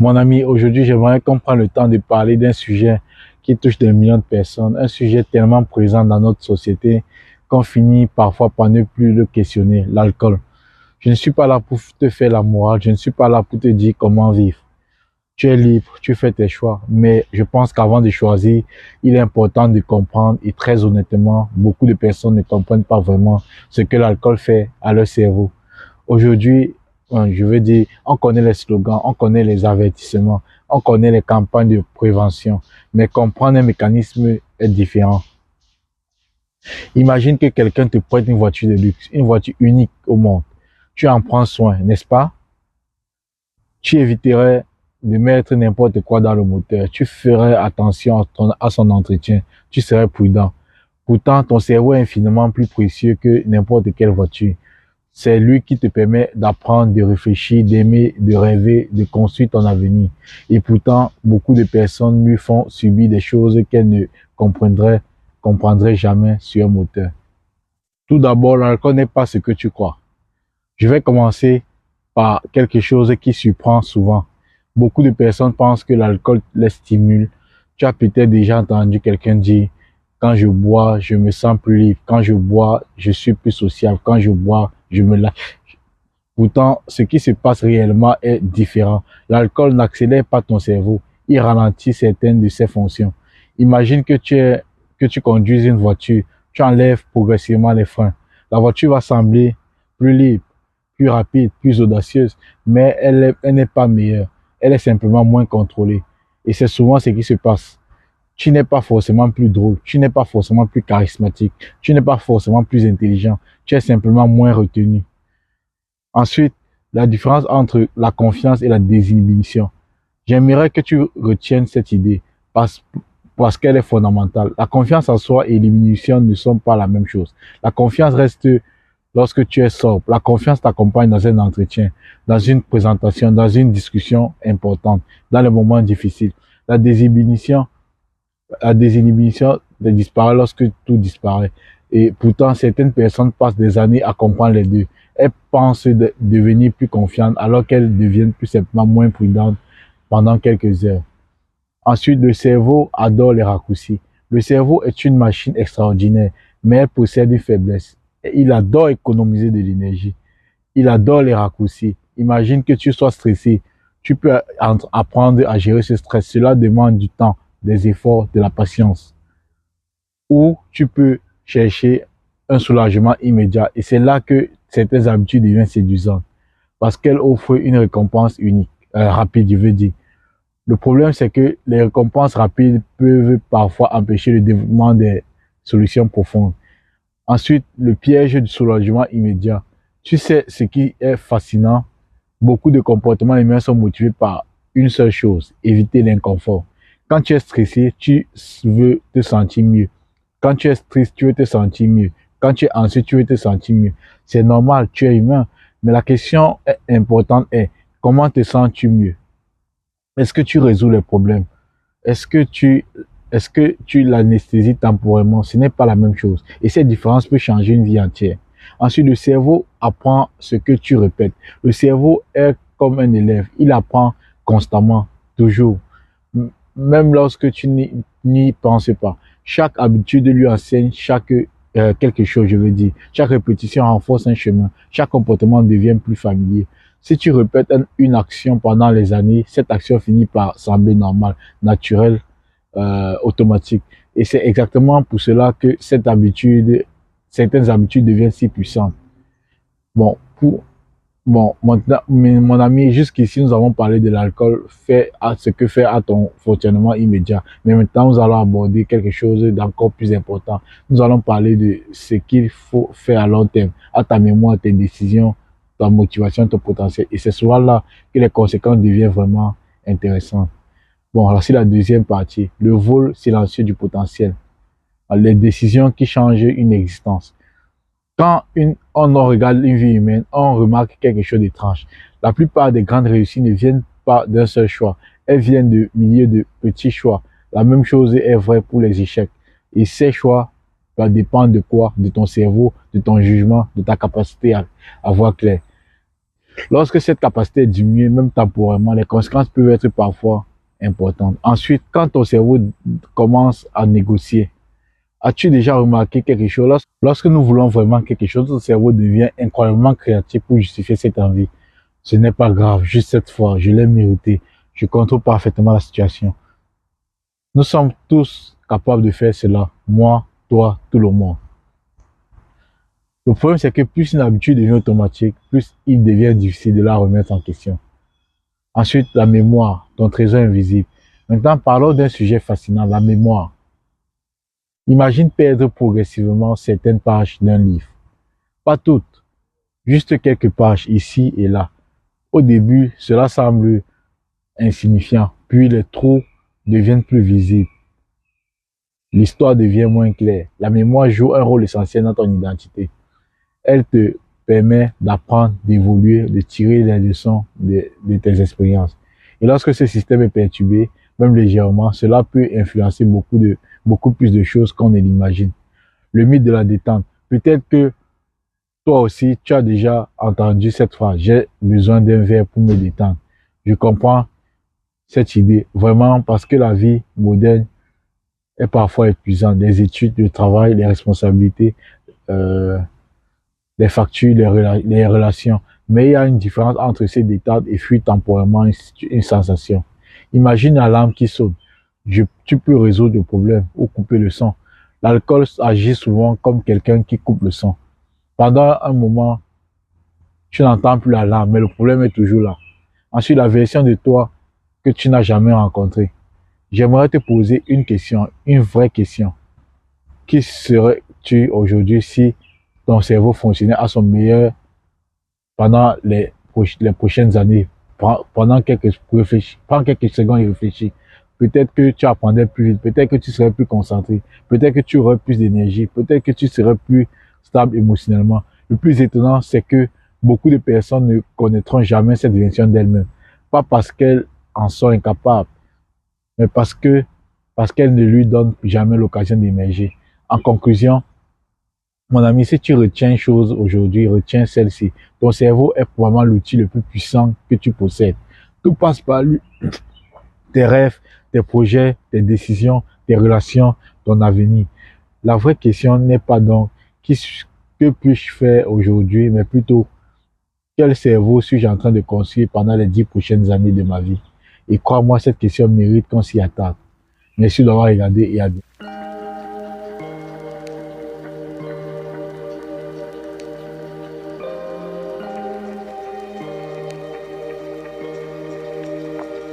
Mon ami, aujourd'hui, j'aimerais qu'on prenne le temps de parler d'un sujet qui touche des millions de personnes, un sujet tellement présent dans notre société qu'on finit parfois par ne plus le questionner, l'alcool. Je ne suis pas là pour te faire la morale, je ne suis pas là pour te dire comment vivre. Tu es libre, tu fais tes choix, mais je pense qu'avant de choisir, il est important de comprendre et très honnêtement, beaucoup de personnes ne comprennent pas vraiment ce que l'alcool fait à leur cerveau. Aujourd'hui, je veux dire, on connaît les slogans, on connaît les avertissements, on connaît les campagnes de prévention, mais comprendre un mécanisme est différent. Imagine que quelqu'un te prête une voiture de luxe, une voiture unique au monde. Tu en prends soin, n'est-ce pas? Tu éviterais de mettre n'importe quoi dans le moteur. Tu ferais attention à son entretien. Tu serais prudent. Pourtant, ton cerveau est infiniment plus précieux que n'importe quelle voiture. C'est lui qui te permet d'apprendre, de réfléchir, d'aimer, de rêver, de construire ton avenir. Et pourtant, beaucoup de personnes lui font subir des choses qu'elles ne comprendraient jamais sur un moteur. Tout d'abord, l'alcool n'est pas ce que tu crois. Je vais commencer par quelque chose qui surprend souvent. Beaucoup de personnes pensent que l'alcool les stimule. Tu as peut-être déjà entendu quelqu'un dire, quand je bois, je me sens plus libre. Quand je bois, je suis plus sociable. Quand je bois, je me lâche. Pourtant, ce qui se passe réellement est différent. L'alcool n'accélère pas ton cerveau. Il ralentit certaines de ses fonctions. Imagine que tu conduises une voiture. Tu enlèves progressivement les freins. La voiture va sembler plus libre, plus rapide, plus audacieuse, mais elle n'est pas meilleure. Elle est simplement moins contrôlée. Et c'est souvent ce qui se passe. Tu n'es pas forcément plus drôle, tu n'es pas forcément plus charismatique, tu n'es pas forcément plus intelligent, tu es simplement moins retenu. Ensuite, la différence entre la confiance et la désinhibition. J'aimerais que tu retiennes cette idée parce qu'elle est fondamentale. La confiance en soi et l'inhibition ne sont pas la même chose. La confiance reste lorsque tu es sobre. La confiance t'accompagne dans un entretien, dans une présentation, dans une discussion importante, dans les moments difficiles. La désinhibition, la désinhibition disparaît lorsque tout disparaît. Et pourtant, certaines personnes passent des années à comprendre les deux. Elles pensent devenir plus confiantes alors qu'elles deviennent plus simplement moins prudentes pendant quelques heures. Ensuite, le cerveau adore les raccourcis. Le cerveau est une machine extraordinaire, mais elle possède une faiblesse. Il adore économiser de l'énergie. Il adore les raccourcis. Imagine que tu sois stressé. Tu peux apprendre à gérer ce stress. Cela demande du temps, des efforts, de la patience. Ou tu peux chercher un soulagement immédiat. Et c'est là que certaines habitudes deviennent séduisantes. Parce qu'elles offrent une récompense unique, rapide, je veux dire. Le problème, c'est que les récompenses rapides peuvent parfois empêcher le développement des solutions profondes. Ensuite, le piège du soulagement immédiat. Tu sais ce qui est fascinant? Beaucoup de comportements humains sont motivés par une seule chose, éviter l'inconfort. Quand tu es stressé, tu veux te sentir mieux. Quand tu es triste, tu veux te sentir mieux. Quand tu es anxieux, tu veux te sentir mieux. C'est normal, tu es humain. Mais la question importante est, comment te sens-tu mieux? Est-ce que tu résous les problèmes? Est-ce que tu l'anesthésies temporairement? Ce n'est pas la même chose. Et cette différence peut changer une vie entière. Ensuite, le cerveau apprend ce que tu répètes. Le cerveau est comme un élève. Il apprend constamment, toujours. Même lorsque tu n'y penses pas. Chaque habitude lui enseigne quelque chose, je veux dire. Chaque répétition renforce un chemin. Chaque comportement devient plus familier. Si tu répètes une action pendant les années, cette action finit par sembler normale, naturelle, automatique. Et c'est exactement pour cela que certaines habitudes deviennent si puissantes. Bon, maintenant, mon ami, jusqu'ici, nous avons parlé de l'alcool, ce que fait à ton fonctionnement immédiat. Mais maintenant, nous allons aborder quelque chose d'encore plus important. Nous allons parler de ce qu'il faut faire à long terme, à ta mémoire, tes décisions, ta motivation, ton potentiel. Et c'est souvent là que les conséquences deviennent vraiment intéressantes. Bon, alors c'est la deuxième partie, le vol silencieux du potentiel. Les décisions qui changent une existence. Quand on regarde une vie humaine, on remarque quelque chose d'étrange. La plupart des grandes réussites ne viennent pas d'un seul choix. Elles viennent de milliers de petits choix. La même chose est vraie pour les échecs. Et ces choix dépendent de quoi? De ton cerveau, de ton jugement, de ta capacité à voir clair. Lorsque cette capacité diminue, même temporairement, les conséquences peuvent être parfois importantes. Ensuite, quand ton cerveau commence à négocier, as-tu déjà remarqué quelque chose? Lorsque nous voulons vraiment quelque chose, notre cerveau devient incroyablement créatif pour justifier cette envie. Ce n'est pas grave, juste cette fois, je l'ai mérité. Je contrôle parfaitement la situation. Nous sommes tous capables de faire cela. Moi, toi, tout le monde. Le problème, c'est que plus une habitude devient automatique, plus il devient difficile de la remettre en question. Ensuite, la mémoire, ton trésor invisible. Maintenant, parlons d'un sujet fascinant, la mémoire. Imagine perdre progressivement certaines pages d'un livre. Pas toutes, juste quelques pages ici et là. Au début, cela semble insignifiant, puis les trous deviennent plus visibles. L'histoire devient moins claire. La mémoire joue un rôle essentiel dans ton identité. Elle te permet d'apprendre, d'évoluer, de tirer les leçons de tes expériences. Et lorsque ce système est perturbé, même légèrement, cela peut influencer beaucoup plus de choses qu'on ne l'imagine. Le mythe de la détente. Peut-être que toi aussi, tu as déjà entendu cette phrase. J'ai besoin d'un verre pour me détendre. Je comprends cette idée vraiment parce que la vie moderne est parfois épuisante. Les études, le travail, les responsabilités, euh, les factures, les relations. Mais il y a une différence entre ces détentes et fuir temporairement une sensation. Imagine l'alarme qui sonne. Tu peux résoudre le problème ou couper le son. L'alcool agit souvent comme quelqu'un qui coupe le son. Pendant un moment, tu n'entends plus l'alarme, mais le problème est toujours là. Ensuite, la version de toi que tu n'as jamais rencontrée. J'aimerais te poser une question, une vraie question. Qui serais-tu aujourd'hui si ton cerveau fonctionnait à son meilleur pendant les prochaines années? Prends quelques secondes et réfléchis. Peut-être que tu apprendrais plus vite, peut-être que tu serais plus concentré, peut-être que tu aurais plus d'énergie, peut-être que tu serais plus stable émotionnellement. Le plus étonnant, c'est que beaucoup de personnes ne connaîtront jamais cette version d'elles-mêmes. Pas parce qu'elles en sont incapables, mais parce qu'elles ne lui donnent jamais l'occasion d'émerger. En conclusion, mon ami, si tu retiens une chose aujourd'hui, retiens celle-ci. Ton cerveau est probablement l'outil le plus puissant que tu possèdes. Tout passe par lui. Tes rêves, tes projets, tes décisions, tes relations, ton avenir. La vraie question n'est pas donc que puis-je faire aujourd'hui, mais plutôt quel cerveau suis-je en train de construire pendant les 10 prochaines années de ma vie. Et crois-moi, cette question mérite qu'on s'y attarde. Merci d'avoir regardé et à bientôt.